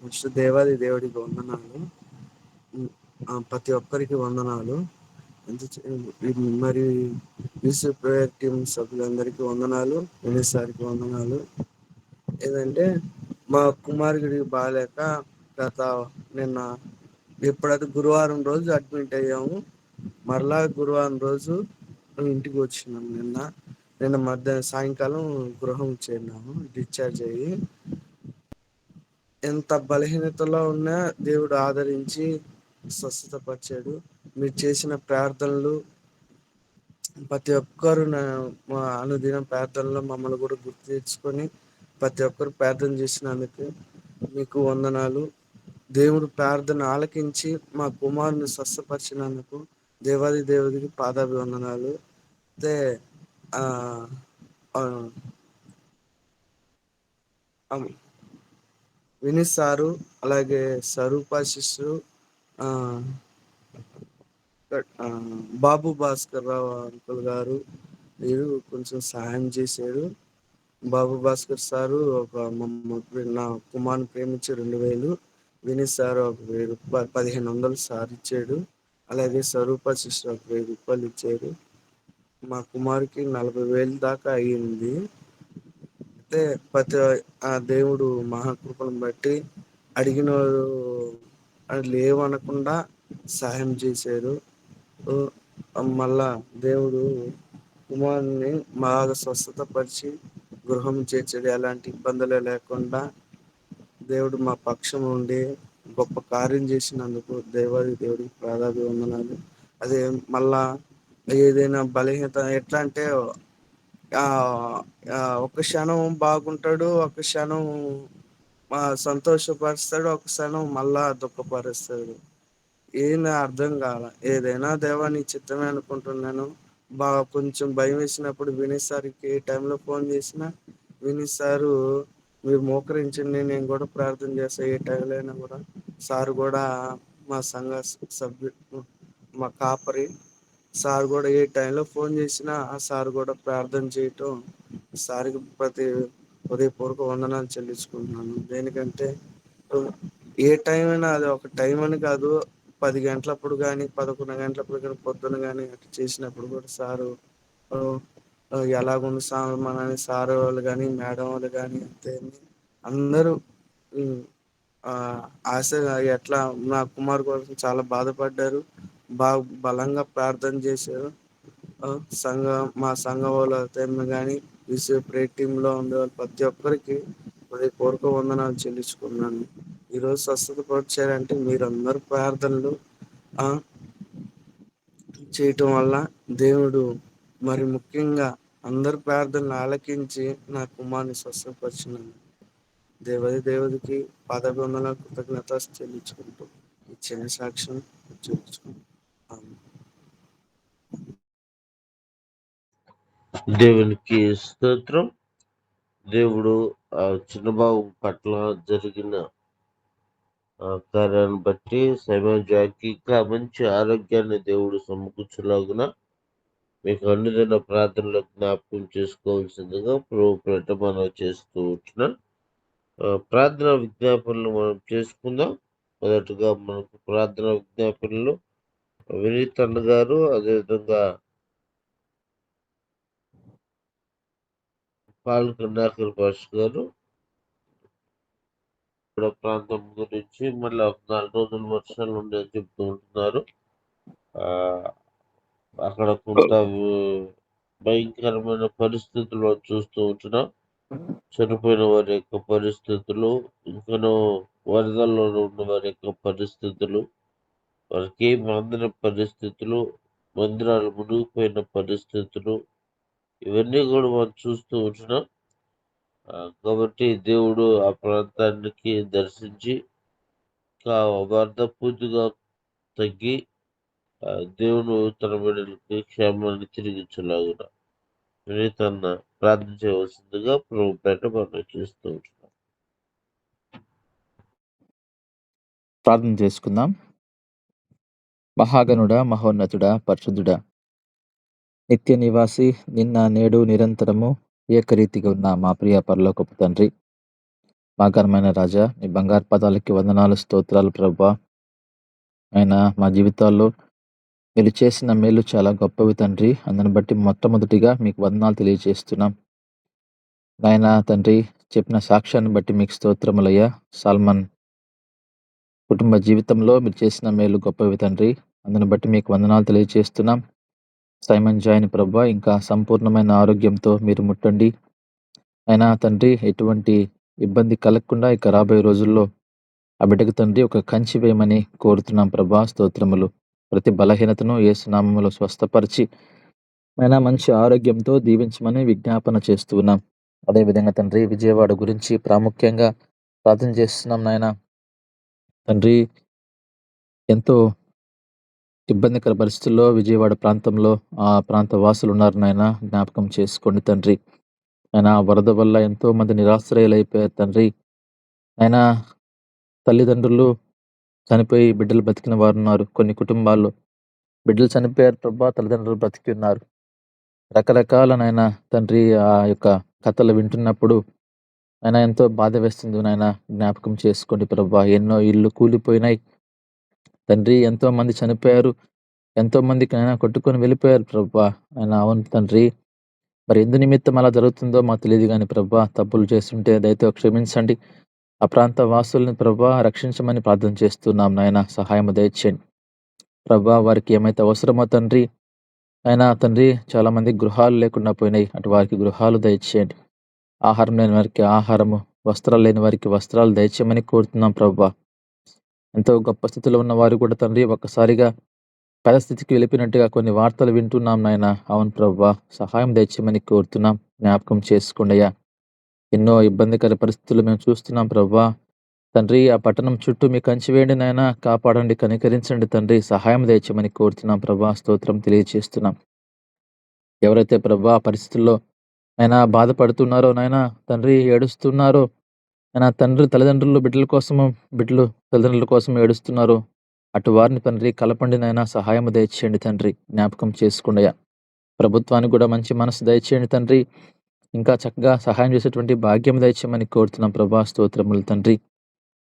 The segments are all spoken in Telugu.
ఫస్ట్ దేవాది దేవుడికి వందనాలు. ప్రతి ఒక్కరికి వందనాలు. మరి యూసఫ్ ప్రేయర్ టీమ్ సభ్యులందరికీ వందనాలు. వినీత్ సార్కి వందనాలు. ఏదంటే మా కుమారుడికి బాగాలేక నిన్న ఎప్పుడైతే గురువారం రోజు అడ్మిట్ అయ్యాము. మరలా గురువారం రోజు ఇంటికి వచ్చినాము. నిన్న మధ్యాహ్నం సాయంకాలం గృహం చేరినాము డిశ్చార్జ్ అయ్యి. ఎంత బలహీనతలో ఉన్నా దేవుడు ఆదరించి స్వస్థత పరిచాడు. మీరు చేసిన ప్రార్థనలు ప్రతి ఒక్కరు మా అనుదిన ప్రార్థనలో మమ్మల్ని కూడా గుర్తు తెచ్చుకొని ప్రతి ఒక్కరు ప్రార్థన చేసినందుకు మీకు వందనాలు. దేవుడు ప్రార్థన ఆలకించి మా కుమారుని స్వస్థపరిచినందుకు దేవాది దేవుడికి పాదాభివందనాలు. అయితే వినీత్ సారు, అలాగే స్వరూప శిష్యు, బాబు భాస్కర్ రావు అంకుల్ గారు మీరు కొంచెం సహాయం చేశారు. బాబు భాస్కర్ సారు నా కుమార్ని ప్రేమించి 2000, వినీత్ సార్ 1000 రూపాయలు 1500 సార్ ఇచ్చాడు. అలాగే స్వరూప శిష్యు 1000 రూపాయలు ఇచ్చారు. మా కుమార్కి 40,000 దాకా అయ్యింది. అయితే ప్రతి ఆ దేవుడు మహాకృపను బట్టి అడిగిన లేవనకుండా సహాయం చేశారు. మళ్ళా దేవుడు కుమారుని బాగా స్వస్థత పరిచి గృహం చేర్చడు. ఎలాంటి ఇబ్బందులు లేకుండా దేవుడు మా పక్షం ఉండి గొప్ప కార్యం చేసినందుకు దేవాది దేవుడికి పాదాభివందనాలు. అదే మళ్ళా ఏదైనా బలహీనత ఎట్లా అంటే ఒక క్షణం బాగుంటాడు, ఒక క్షణం సంతోషపరుస్తాడు, ఒక క్షణం మళ్ళా దుఃఖపరుస్తాడు. ఏం అర్థం కాల. ఏదైనా దేవాని చిత్తమే అనుకుంటున్నాను. బాగా కొంచెం భయం వేసినప్పుడు వినీత్ సార్కి ఏ టైంలో ఫోన్ చేసినా వినీత్ సారు మీరు మోకరించండి, నేను కూడా ప్రార్థన చేస్తా. ఏ టైంలో అయినా కూడా సార్ కూడా మా సంఘ సభ్యుడు, మా కాపరి సార్ కూడా ఏ టైంలో ఫోన్ చేసినా ఆ సార్ కూడా ప్రార్థన చేయటం సార్కి ప్రతి హృదయపూర్వక వందనాలు చెల్లించుకుంటున్నాను. దేనికంటే ఏ టైం అయినా అది ఒక టైం అని కాదు, 10 గంటలప్పుడు కానీ 11 గంటలప్పుడు కానీ పొద్దున కానీ అట్లా చేసినప్పుడు కూడా సారు ఎలాగుంది మన సార్ వాళ్ళు కానీ మేడం వాళ్ళు కానీ అంతే అందరూ ఆశగా ఎట్లా నా కుమార్ కోసం చాలా బాధపడ్డారు. బాగా బలంగా ప్రార్థన చేశారు. మా సంఘం వాళ్ళు కానీ ప్రేయర్ టీంలో ఉండే వాళ్ళు ప్రతి ఒక్కరికి పూర్వక వందనాలు చెల్లించుకున్నాను. ఈరోజు స్వస్థత పరిచారంటే మీరందరూ ప్రార్థనలు చేయటం వల్ల దేవుడు మరి ముఖ్యంగా అందరు ప్రార్థనలు ఆలకించి నా కుమార్ని స్వస్థపరిచినాను. దేవుడికి పాదాభివందనాలు, కృతజ్ఞత చెల్లించుకుంటూ ఈ చిన్న సాక్ష్యం చెల్లించుకుంటాం. దేవునికి స్తోత్రం. దేవుడు ఆ చిన్నబాబు పట్ల జరిగిన కార్యాన్ని బట్టి సైమన్ ఇంకా మంచి ఆరోగ్యాన్ని దేవుడు సమకూర్చులాగున మీకు అన్నిదిన ప్రార్థనలో జ్ఞాపకం చేసుకోవాల్సిందిగా ప్రభు మనం చేస్తూ ఉంటున్నాం. ప్రార్థన విజ్ఞాపనలు మనం చేసుకుందాం. మొదటగా మనకు ప్రార్థన విజ్ఞాపనలు వినీత్ అన్న గారు, అదేవిధంగా పాల్గొన్నారు భాష గారు ప్రాంతం గురించి మళ్ళీ 4 రోజులు వర్షాలు ఉండేది చెప్తూ ఉంటున్నారు. అక్కడ కొంత భయంకరమైన పరిస్థితులు చూస్తూ ఉంటున్నాం. చనిపోయిన వారి యొక్క పరిస్థితులు, ఇంకనూ వరదల్లో ఉన్న వారి యొక్క పరిస్థితులు, వారికి ఏమి అందిన పరిస్థితులు, మందిరాలు మునిగిపోయిన పరిస్థితులు, ఇవన్నీ కూడా మనం చూస్తూ ఉంటున్నాం. కాబట్టి దేవుడు ఆ ప్రాంతానికి దర్శించి వరద పూర్తిగా తగ్గి దేవుడు తన బిడ్డలకి క్షేమాన్ని తిరిగించలాగున వినీతన్న ప్రార్థన చేయవలసిందిగా ప్రభు పేట మనం చేస్తూ ఉంటున్నాం. ప్రార్థన చేసుకుందాం. మహాగణుడా, మహోన్నతుడా, పరిశుద్ధుడా, నిత్య నివాసి, నిన్న నేడు నిరంతరము ఏకరీతిగా ఉన్న మా ప్రియ పరలోకపు తండ్రి, మా ఘనమైన రాజా, మీ బంగారు పాదాలకి వందనాలు, స్తోత్రాలు ప్రభా. అయినా మా జీవితాల్లో మీరు చేసిన మేలు చాలా గొప్పవి తండ్రి. అందుని బట్టి మొట్టమొదటిగా మీకు వందనాలు తెలియజేస్తున్నాం. నాయనా తండ్రి, చెప్పిన సాక్ష్యాన్ని బట్టి మీకు స్తోత్రములయ్యా. సాల్మన్ కుటుంబ జీవితంలో మీరు చేసిన మేలు గొప్పవి తండ్రి. అందుని బట్టి మీకు వందనాలు తెలియజేస్తున్నాం. సైమన్ జాయిన్ ప్రభా, ఇంకా సంపూర్ణమైన ఆరోగ్యంతో మీరు ముట్టండి. అయినా తండ్రి, ఎటువంటి ఇబ్బంది కలగకుండా ఇక రాబోయే రోజుల్లో ఆ బిడ్డకు తండ్రి ఒక కంచి వేయమని కోరుతున్నాం ప్రభా. స్తోత్రములు. ప్రతి బలహీనతను యేసు నామములో స్వస్థపరిచి అయినా మంచి ఆరోగ్యంతో దీవించమని విజ్ఞాపన చేస్తూ ఉన్నాం. అదేవిధంగా తండ్రి, విజయవాడ గురించి ప్రాముఖ్యంగా ప్రార్థన చేస్తున్నాం నాయన. తండ్రి, ఎంతో ఇబ్బందికర పరిస్థితుల్లో విజయవాడ ప్రాంతంలో ఆ ప్రాంత వాసులు ఉన్నారు నాయన. జ్ఞాపకం చేసుకోండి తండ్రి. ఆయన వరద వల్ల ఎంతో మంది నిరాశ్రయులైపోయారు తండ్రి. ఆయన తల్లిదండ్రులు చనిపోయి బిడ్డలు బతికిన వారు ఉన్నారు. కొన్ని కుటుంబాల్లో బిడ్డలు చనిపోయారు ప్రభా, తల్లిదండ్రులు బ్రతికి ఉన్నారు. రకరకాల నాయన తండ్రి, ఆ యొక్క కథలు వింటున్నప్పుడు ఆయన ఎంతో బాధ వేస్తుంది నాయన. జ్ఞాపకం చేసుకోండి ప్రభా. ఎన్నో ఇళ్ళు కూలిపోయినాయి తండ్రి. ఎంతో మంది చనిపోయారు. ఎంతో మందికి ఆయన కొట్టుకొని వెళ్ళిపోయారు ప్రభా. ఆయన అవును తండ్రి, మరి ఎందు నిమిత్తం అలా జరుగుతుందో మాకు తెలియదు కానీ ప్రభా, తప్పులు చేస్తుంటే దయతో క్షమించండి. ఆ ప్రాంత వాసుల్ని ప్రభా రక్షించమని ప్రార్థన చేస్తున్నాం నాయన. సహాయం దయచేయండి ప్రభా. వారికి ఏమైతే అవసరమో తండ్రి, అయినా తండ్రి, చాలా మంది గృహాలు లేకుండా పోయినాయి. అటు వారికి గృహాలు దయచేయండి. ఆహారం లేని వారికి ఆహారము, వస్త్రాలు లేని వారికి వస్త్రాలు దయచేయమని కోరుతున్నాం ప్రభా. ఎంతో గొప్ప స్థితిలో ఉన్న వారు కూడా తండ్రి ఒక్కసారిగా పరిస్థితికి వెళ్ళిపోయినట్టుగా కొన్ని వార్తలు వింటున్నాం నాయన. అవును ప్రభా, సహాయం దయచేయమని కోరుతున్నాం. జ్ఞాపకం చేసుకోండి అయ్యా. ఎన్నో ఇబ్బందికర పరిస్థితులు మేము చూస్తున్నాం ప్రభా. తండ్రి, ఆ పట్టణం చుట్టూ మీ కంచి వేయండి నాయన. కాపాడండి, కనికరించండి తండ్రి. సహాయం దయచేయమని కోరుతున్నాం ప్రభా. స్తోత్రం తెలియజేస్తున్నాం. ఎవరైతే ప్రభా పరిస్థితుల్లో ఆయన బాధపడుతున్నారో నాయన తండ్రి, ఏడుస్తున్నారో ఆయన తండ్రి, తల్లిదండ్రులు బిడ్డల కోసము, బిడ్డలు తల్లిదండ్రుల కోసం ఏడుస్తున్నారు. అటు వారిని తండ్రి కలపండి నాయన. సహాయం దయచేయండి తండ్రి. జ్ఞాపకం చేసుకుండయా. ప్రభుత్వానికి కూడా మంచి మనసు దయచేయండి తండ్రి. ఇంకా చక్కగా సహాయం చేసేటువంటి భాగ్యం దయచేయమని కోరుతున్నాం ప్రభా. స్తోత్రములు తండ్రి.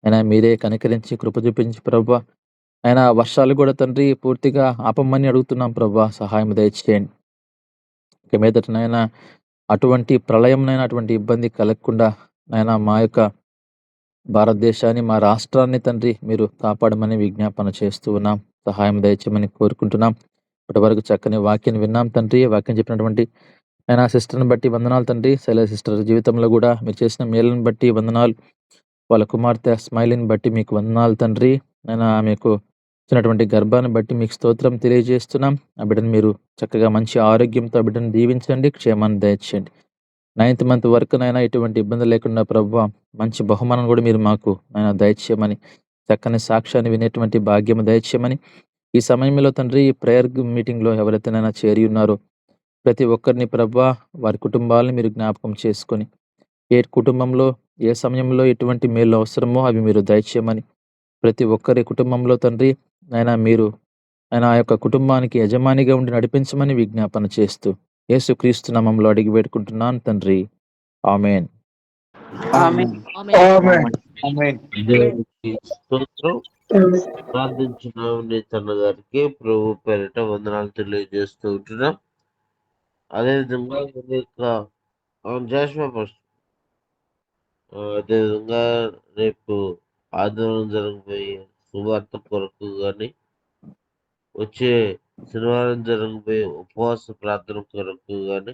అయినా మీరే కనికరించి కృప చూపించి ప్రభా. అయినా వర్షాలు కూడా తండ్రి పూర్తిగా ఆపమని అడుగుతున్నాం ప్రభా. సహాయం దయచేయండి. ఇక మీదట నాయన అటువంటి ప్రళయంనైనా, అటువంటి ఇబ్బంది కలగకుండా నాయన మా యొక్క భారతదేశాన్ని, మా రాష్ట్రాన్ని తండ్రి మీరు కాపాడమని విజ్ఞాపన చేస్తూ ఉన్నాం. సహాయం దయచేయమని కోరుకుంటున్నాం. ఇప్పటి వరకు చక్కని వాక్యాన్ని విన్నాం తండ్రి. వాక్యం చెప్పినటువంటి ఆయన సిస్టర్ని బట్టి వందనాలు తండ్రి. శైల సిస్టర్ జీవితంలో కూడా మీరు చేసిన మేలుని బట్టి వందనాలు. వాళ్ళ కుమార్తె స్మైలీని బట్టి మీకు వందనాలు తండ్రి. ఆయన ఆమెకు ఇచ్చినటువంటి గర్భాన్ని బట్టి మీకు స్తోత్రం తెలియజేస్తున్నాం. ఆ బిడ్డను మీరు చక్కగా మంచి ఆరోగ్యంతో ఆ బిడ్డను దీవించండి, క్షేమాన్ని దయచేయండి. 9th మంత్ వరకు నైనా ఎటువంటి ఇబ్బంది లేకుండా ప్రభువా మంచి బహుమానం కూడా మీరు మాకు నాయన దయచేయమని, చక్కని సాక్ష్యాన్ని వినేటువంటి భాగ్యం దయచేయమని, ఈ సమయంలో తండ్రి ఈ ప్రేయర్ మీటింగ్లో ఎవరైతే నైనా చేరి ఉన్నారో ప్రతి ఒక్కరిని ప్రభువా వారి కుటుంబాలను మీరు జ్ఞాపకం చేసుకొని, ఏ కుటుంబంలో ఏ సమయంలో ఎటువంటి మేలు అవసరమో అవి మీరు దయచేయమని, ప్రతి ఒక్కరి కుటుంబంలో తండ్రి నాయన మీరు ఆయన ఆ యొక్క కుటుంబానికి యజమానిగా ఉండి నడిపించమని విజ్ఞాపన చేస్తూ యేసుక్రీస్తు నామములో అడిగి వేడుకుంటున్నాను తండ్రి. ఆమేన్. ఆమేన్. ఆమేన్. ఆమేన్. దేవునికి స్తోత్రం. ప్రార్థించిన తన గారికి ప్రభు పేరిట వందనాలు తెలియజేస్తూ ఉంటున్నాం. అదేవిధంగా మన యొక్క జాషువా పాస్టర్, అదేవిధంగా రేపు ఆదివారం జరగబోయే సువార్త కొరకు కానీ, వచ్చే శనివారం జరగబోయే ఉపవాస ప్రార్థన కొరకు కానీ,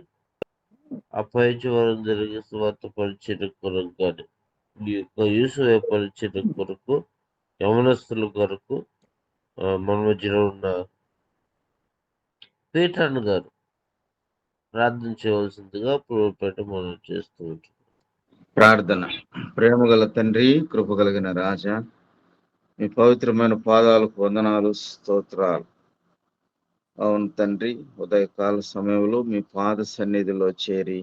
అపైంచి వారం జరిగే సువార్త పరిచయం కొరకు కానీ, ఈ యొక్క యూసు పరిచయం కొరకు, యవనస్తుల కొరకు మన మధ్యలో ఉన్న పీటర్ గారు ప్రార్థన చేయవలసిందిగా ప్రభుపేట మనం చేస్తూ ఉంటాం. ప్రార్థన. ప్రేమగల తండ్రి, కృప కలిగిన రాజా, మీ పవిత్రమైన పాదాలకు వందనాలు, స్తోత్రాలు. అవును తండ్రి, ఉదయకాల సమయంలో మీ పాద సన్నిధిలో చేరి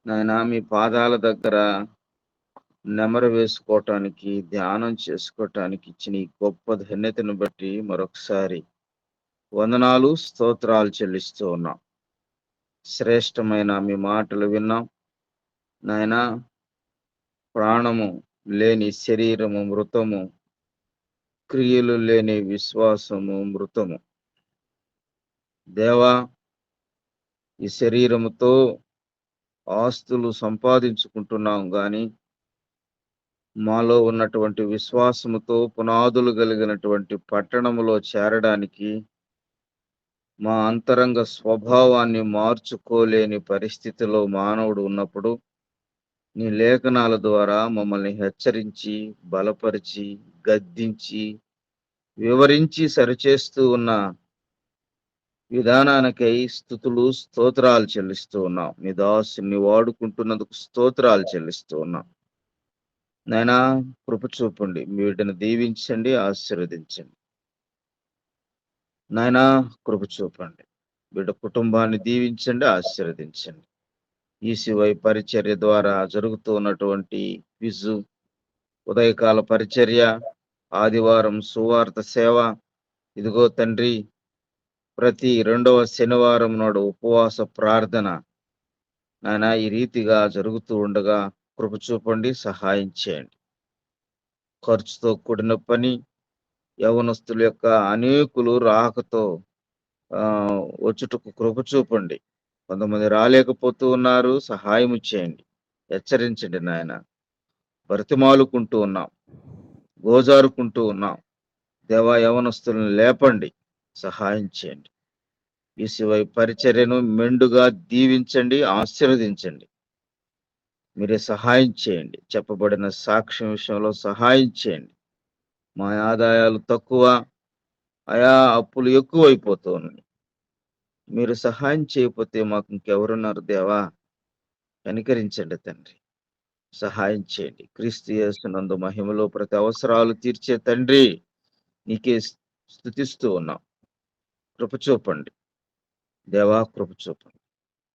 నాయన మీ పాదాల దగ్గర నెమరు వేసుకోవటానికి, ధ్యానం చేసుకోవటానికి ఇచ్చిన ఈ గొప్ప ధన్యతను బట్టి మరొకసారి వందనాలు, స్తోత్రాలు చెల్లిస్తూ ఉన్నాం. శ్రేష్టమైన మీ మాటలు విన్నాం నాయనా. ప్రాణము లేని శరీరము మృతము, క్రియలు లేని విశ్వాసము మృతము. దేవా, ఈ శరీరముతో ఆస్తులు సంపాదించుకుంటున్నాం గాని మాలో ఉన్నటువంటి విశ్వాసముతో పునాదులు కలిగినటువంటి పట్టణములో చేరడానికి మా అంతరంగ స్వభావాన్ని మార్చుకోలేని పరిస్థితిలో మానవుడు ఉన్నప్పుడు నీ లేఖనాల ద్వారా మమ్మల్ని హెచ్చరించి, బలపరిచి, గద్దించి, వివరించి సరిచేస్తూ ఉన్న విధానానికై స్తుతులు, స్తోత్రాలు చెల్లిస్తూ ఉన్నాం. నీ దాసుని వాడుకుంటున్నందుకు స్తోత్రాలు చెల్లిస్తూ ఉన్నాం. నాయనా, కృప చూపండి, మీ బిడ్డను దీవించండి, ఆశీర్వదించండి. నాయనా, కృప చూపండి, బిడ్డ కుటుంబాన్ని దీవించండి, ఆశీర్వదించండి. ఈసీవై పరిచర్య ద్వారా జరుగుతూ ఉన్నటువంటి క్విజు, ఉదయకాల పరిచర్య, ఆదివారం సువార్త సేవ, ఇదిగో తండ్రి ప్రతి 2వ శనివారం నాడు ఉపవాస ప్రార్థన, నాయన ఈ రీతిగా జరుగుతూ ఉండగా కృప చూపండి, సహాయం చేయండి. ఖర్చుతో కూడిన పని, యవనస్తుల యొక్క అనేకులు రాకతో వచ్చుటకు కృప చూపండి. కొంతమంది రాలేకపోతూ ఉన్నారు, సహాయం చేయండి, హెచ్చరించండి నాయన. బ్రతిమాలుకుంటూ ఉన్నాం, గోజారుకుంటూ ఉన్నాం. దేవా, యవనస్తులను లేపండి, సహాయం చేయండి. ఈసీవై పరిచర్యను మెండుగా దీవించండి, ఆశీర్వదించండి. మీరే సహాయం చేయండి. చెప్పబడిన సాక్ష్యం విషయంలో సహాయం చేయండి. మా ఆదాయాలు తక్కువ, ఆయా అప్పులు ఎక్కువైపోతూ ఉన్నాయి. మీరు సహాయం చేయకపోతే మాకు ఇంకెవరున్నారు దేవా? కనికరించండి తండ్రి, సహాయం చేయండి. క్రీస్తు యేసునందు మహిమలో ప్రతి అవసరాలు తీర్చే తండ్రి, నీకే స్తుతిస్తూ ఉన్నాం. కృప చూపండి దేవా, కృప చూపండి.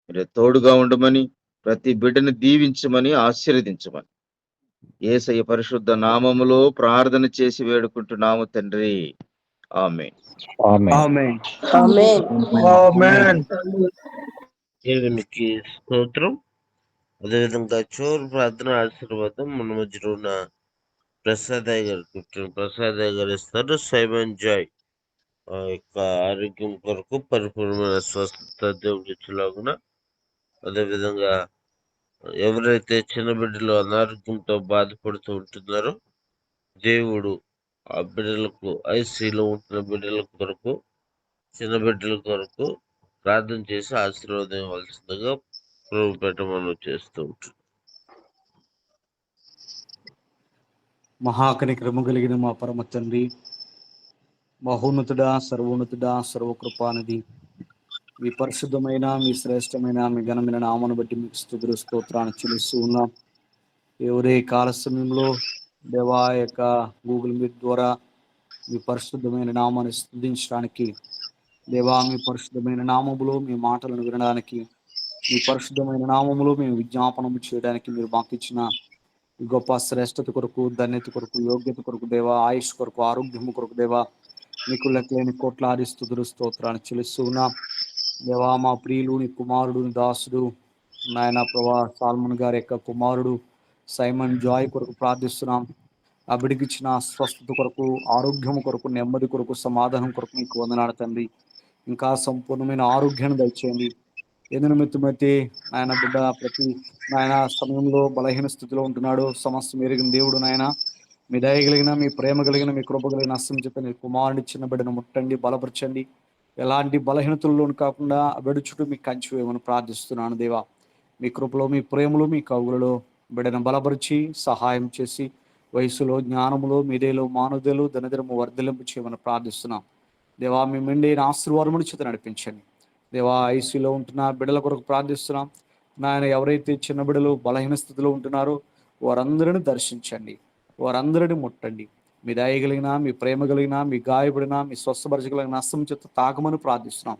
మీరే తోడుగా ఉండమని, ప్రతి బిడ్డని దీవించమని, ఆశీర్వదించమని యేసయ్య పరిశుద్ధ నామములో ప్రార్థన చేసి వేడుకుంటున్నాము తండ్రి. ఆమేన్. ఆమేన్. ఆమేన్. ఆమేన్. దేవునికి స్తోత్రం. అదేవిధంగా చోరు ప్రార్థన ఆశీర్వాదం మన మధ్యలో ఉన్న ప్రసాద్ గారు, కెప్టెన్ ప్రసాద్ గారు ఇస్తారు. సైమన్ జాయ్ ఆ యొక్క ఆరోగ్యం కొరకు పరిపూర్ణమైన స్వస్థత దేవుడు ఇచ్చేలాగున, అదేవిధంగా ఎవరైతే చిన్న బిడ్డలు అనారోగ్యంతో బాధపడుతూ ఉంటున్నారో దేవుడు ఆ బిడ్డలకు, ఐసీలో ఉంటున్న బిడ్డల కొరకు, చిన్న బిడ్డల కొరకు ప్రార్థన చేసి ఆశీర్వాదం ఇవ్వాల్సిందిగా ప్రభు పెట్టమని చేస్తూ ఉంటుంది. మహాకనిక్రమ కలిగిన మా పరమ తండ్రి, మహోన్నతుడా, సర్వోన్నతుడా, సర్వకృపానిధి, మీ పరిశుద్ధమైన, మీ శ్రేష్టమైన, మీ ఘనమైన నామను బట్టి మీకు స్తుతులు స్తోత్రాన్ని చెల్లిస్తూ ఉన్నాం. ఎవరే కాల సమయంలో దేవా యొక్క గూగుల్ మీట్ ద్వారా మీ పరిశుద్ధమైన నామాన్ని స్తుతించడానికి, దేవా మీ పరిశుద్ధమైన నామములో మీ మాటలను వినడానికి, మీ పరిశుద్ధమైన నామములో మేము విజ్ఞాపనము చేయడానికి మీరు మాకు ఇచ్చిన గొప్ప శ్రేష్టత కొరకు, ధన్యత కొరకు, యోగ్యత కొరకు దేవా, ఆయుష్ కొరకు, ఆరోగ్యము కొరకు దేవా, నీకు లెక్కలేని కోట్లాది స్తుతులు స్తోత్రాన్ని చెల్లిస్తూ ఉన్నాం. దేవా, మా ప్రియులు నీ కుమారుడు, నీ దాసుడు నాయన ప్రభా సాల్మన్ గారి యొక్క కుమారుడు సైమన్ జాయ్ కొరకు ప్రార్థిస్తున్నాం. ఆ బిడికిచ్చిన స్వస్థత కొరకు, ఆరోగ్యం కొరకు, నెమ్మది కొరకు, సమాధానం కొరకు నీకు వందనాలు తండ్రి. ఇంకా సంపూర్ణమైన ఆరోగ్యాన్ని దయచేయండి. ఎందు నిమిత్తమైతే నాయన బిడ్డ ప్రతి నాయన సమయంలో బలహీన స్థితిలో ఉంటున్నాడు, సమస్తం ఎరిగిన దేవుడు నాయన, మీ దయ కలిగిన, మీ ప్రేమ కలిగిన, మీ కృప కలిగిన అస్తం చెప్పి నీ కుమారుని చిన్న బిడ్డను ముట్టండి, బలపరచండి. ఎలాంటి బలహీనతల్లోనూ కాకుండా వెడుచుటూ మీ కంచి వేయమని ప్రార్థిస్తున్నాను దేవా. మీ కృపలో, మీ ప్రేమలో, మీ కవులలో బిడ్డను బలపరిచి సహాయం చేసి, వయసులో, జ్ఞానములో, మీదేలో, మానవుదేలో దినదినము వర్ధలింపు చేయమని ప్రార్థిస్తున్నాం దేవా. మీ మెండైన ఆశీర్వాదములు చేత నడిపించండి దేవా. ఐసీలో ఉంటున్న బిడ్డల కొరకు ప్రార్థిస్తున్నాం నాయన. ఎవరైతే చిన్న బిడ్డలు బలహీన స్థితిలో ఉంటున్నారో వారందరిని దర్శించండి, వారందరిని ముట్టండి. మీ దయ కలిగిన, మీ ప్రేమ కలిగిన, మీ గాయపడిన, మీ స్వస్థపరచగలిగిన అస్తం చేత తాకమని ప్రార్థిస్తున్నాం.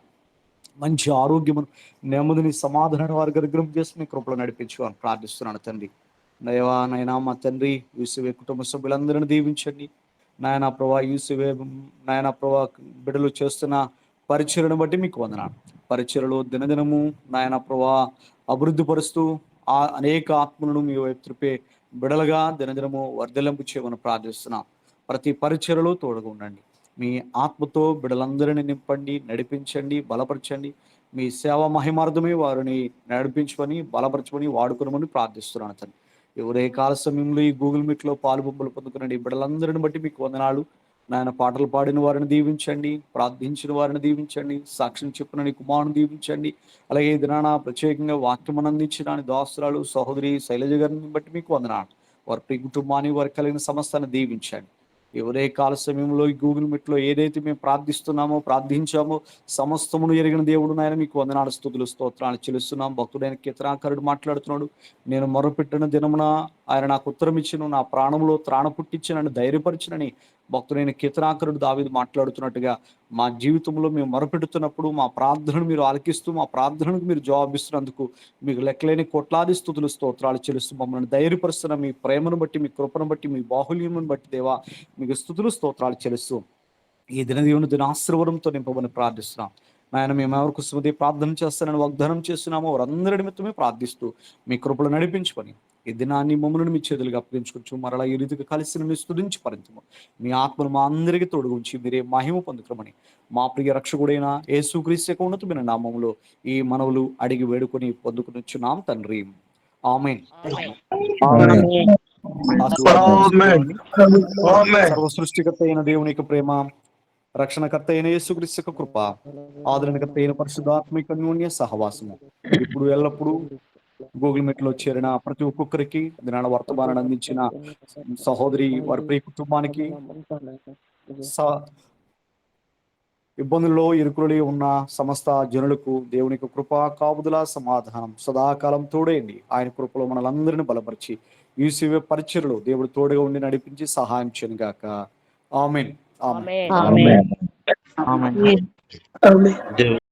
మంచి ఆరోగ్యమును, నెమ్మదిని, సమాధానాన్ని వారికి అనుగ్రహం చేసి మీ కృపలో నడిపించుకోవాలని ప్రార్థిస్తున్నాను తండ్రి. దయవా నైనా మా తండ్రి యూసీవే కుటుంబ సభ్యులందరినీ దీవించండి నాయన ప్రభా. యూసీవే నాయన ప్రభా బిడ్డలు చేస్తున్న పరిచయను బట్టి మీకు వందనాలు. పరిచయలో దినదినము నాయన ప్రభా అభివృద్ధి పరుస్తూ అనేక ఆత్మలను మీ వైపు త్రిపే బిడలుగా దినదినము వర్ధలింపు చేయమని ప్రార్థిస్తున్నాం. ప్రతి పరిచర్యలో తోడుగా ఉండండి. మీ ఆత్మతో బిడలందరినీ నింపండి, నడిపించండి, బలపరచండి. మీ సేవ మహిమార్థమే వారిని నడిపించమని, బలపరచమని, వాడుకోమని ప్రార్థిస్తున్నాను తండ్రి. ఎవరే కాల సమయంలో ఈ గూగుల్ మీట్లో పాలుబొమ్మలు పొందుకునండి బిడ్డలందరిని బట్టి మీకు వందనాలు. నాయన పాటలు పాడిన వారిని దీవించండి, ప్రార్థించిన వారిని దీవించండి, సాక్ష్యం చెప్పిన నీ కుమారుని దీవించండి. అలాగే ఈ దినాన ప్రత్యేకంగా వాక్యం అందించిన దాసురాలు సహోదరి శైలజ గారిని బట్టి మీకు వందనాలు. వారి ప్రియ కుటుంబాన్ని, వారికి కలిగిన సమస్తాన్ని దీవించండి. ఎవరే కాల సమయంలో ఈ గూగుల్ మీట్లో ఏదైతే మేము ప్రార్థిస్తున్నామో, ప్రార్థించామో సమస్తమును ఎరిగిన దేవుడు నాయన మీకు వందనాలు, స్తుతులు, స్తోత్రాలు చెల్లిస్తున్నాం. భక్తుడైన కీర్తనాకారుడు మాట్లాడుతున్నాడు. నేను మొరపెట్టిన దినమున ఆయన నాకు ఉత్తరం ఇచ్చిన, నా ప్రాణంలో త్రాణ పుట్టించి నన్ను ధైర్యపరిచినని భక్తుడైన కీర్తనాకారుడు దావీదు మాట్లాడుతున్నట్టుగా మా జీవితంలో మేము మొరపెడుతున్నప్పుడు మా ప్రార్థనను మీరు ఆలకిస్తూ మా ప్రార్థనకు మీరు జవాబిస్తున్నందుకు మీకు లెక్కలేని కోట్లాది స్తుతులు, స్తోత్రాలు చెల్లిస్తూ మమ్మల్ని ధైర్యపరుస్తున్న మీ ప్రేమను బట్టి, మీ కృపను బట్టి, మీ బాహుల్యమును బట్టి దేవా మీకు స్తుతులు, స్తోత్రాలు చెల్లిస్తూ ఈ దినదీవుని దినాశ్రవరంతో నింపమని ప్రార్థిస్తున్నాం. నాయన మేము ఎవరికి సుమతి ప్రార్థన చేస్తానని వాగ్దానం చేస్తున్నామో వారందరి నిమిత్తమే ప్రార్థిస్తూ మీ కృపలు నడిపించుకొని ఈ దినాన్ని మమ్మల్ని మీ చేతులుగా అప్పగించుకోవచ్చు. మరలా ఈ రీతిగా కలిసి మీ స్తుతించి పరిచము మీ ఆత్మను మా అందరికీ తోడుగా ఉంచి మీరే మహిమ పొందుకోమని మా ప్రియ రక్షకుడైన యేసుక్రీస్తు యొక్క ఉన్నతమైన నామములో ఈ మనవులు అడిగి వేడుకొని పొందుకునిచ్చున్నాం తండ్రి. ఆమేన్. సర్వ సృష్టికర్త అయిన దేవుని యొక్క ప్రేమ, రక్షణకర్త అయిన యేసుక్రీస్తు యొక్క కృప, ఆదరణకర్త అయిన పరిశుద్ధాత్మిక అన్యోన్య సహవాసము ఇప్పుడు ఎల్లప్పుడూ గూగుల్ మీట్ లో చేరిన ప్రతి ఒక్కొక్కరికి, దినాల వర్తమానాన్ని అందించిన సహోదరి వారి ప్రియ కుటుంబానికి, ఇబ్బందుల్లో ఇరుకులలో ఉన్న సమస్త జనులకు దేవుని యొక్క కృప, కాపుదల, సమాధానం సదాకాలం తోడేయండి. ఆయన కృపలో మనలందరినీ బలపరిచి ఈ సేవ పరిచర్లో దేవుడు తోడుగా ఉండి నడిపించి సహాయం చేయను గాక. ఆమేన్. ఆమేన్. దేవుని